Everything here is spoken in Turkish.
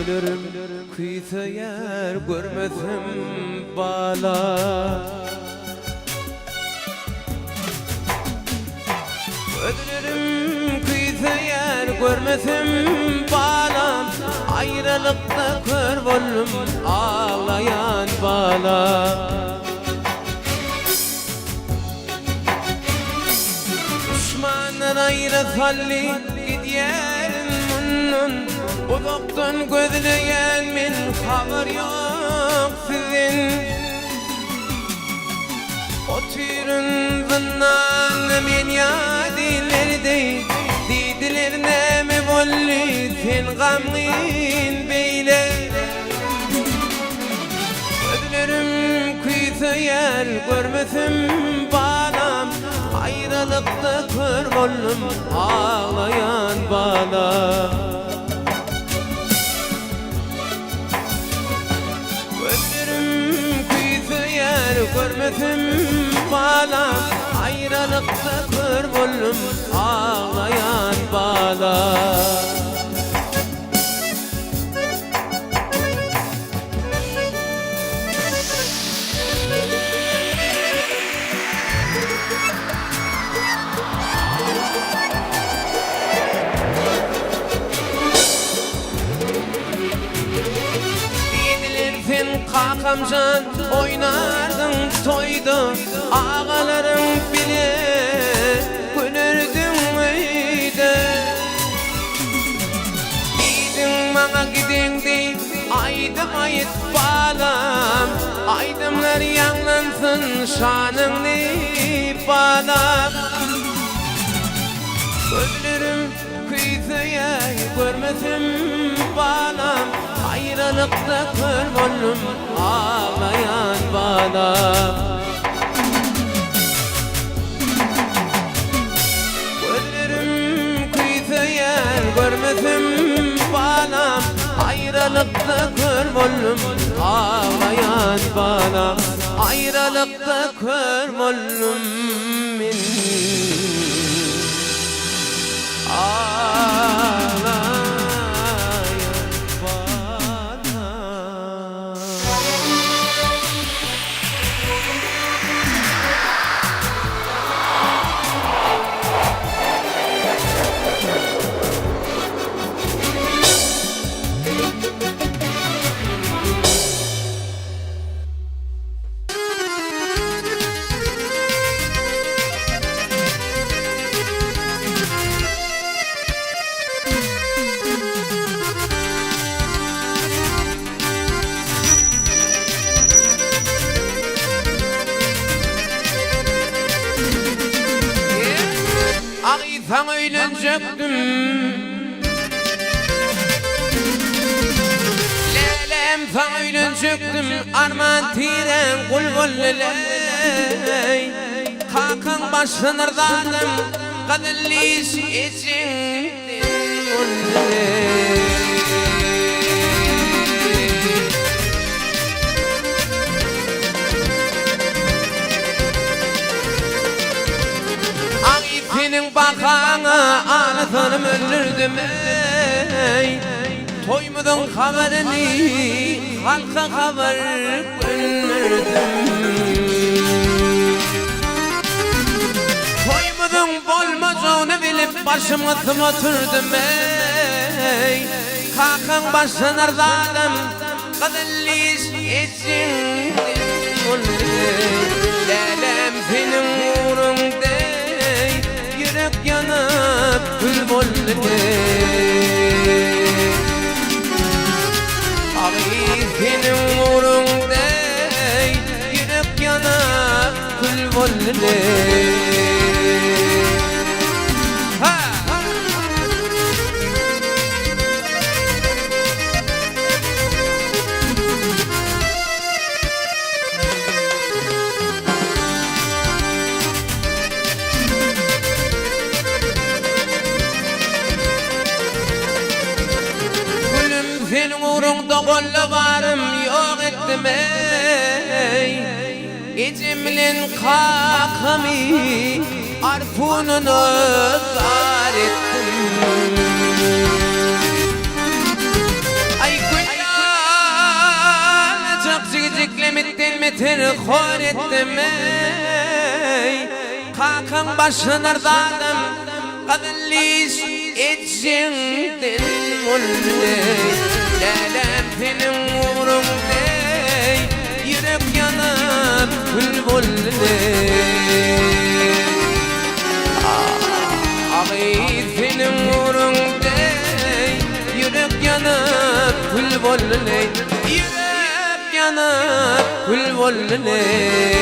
Ödülürüm kıysa yer görmesem bala. Ödülürüm kıysa yer görmesem bala. Ayrılıkta kör bollum ağlayan bala. Düşmanlar ayrı salli gidiyerin munun. Uzaktan gözleyen min haber yok sizin. Oturun zınnan men yadilerdi. Didilerine mi bolli sen gamgin beyle. Gözlerim kıysa yer görmesem balam. Ayrılıkta kör bollum ağlayan bala. Görmedim bala, ayrılıkta kör bollum ağlayan bala. Kakamcan oynardın toydu, ağaların bile gülürdün müydü? Gidin bana gidin deyip aydım ayıt balam. Aydımlar yanlansın şanını balam. Gözlerim kıyıya görmesim balam. Ayrılıkta kör bollum ağlayan bala. Gözlerim kıyıya görmesim balam. Ayrılıkta kör bollum ağlayan bala. Ayrılıkta kör bollum min ağlayan. Ağıysan öğlenecektim, Lelem san öğlenecektim. Arman tiren kul bolleley. Hakan başlanırdanım, kadınliş için bolleley. Senin bakana ağlatırım öldürdüm ey. Toymudun haberini halka haber gönderdim. Toymudun bolmacağını bilip başıma oturdum ey. Kalkan başlanır zalim kadınliş için Lelem senin uğrunda yürek yanıp gül bollede. Ağabey senin uğrunda yürek yanıp gül bollede. Senin uğrunda kolla varım yok ettim ey. İçimlin kakami arfununu zar ettim. Ay gün ziklemittin mitir khor ettim ey Kakın başını ardadım Qabillis etşindin mulley Lelem senin uğrundey Yürek yanıp kül bolley Ağay senin uğrundey Yürek yanıp kül bolley Yürek yanıp kül bolley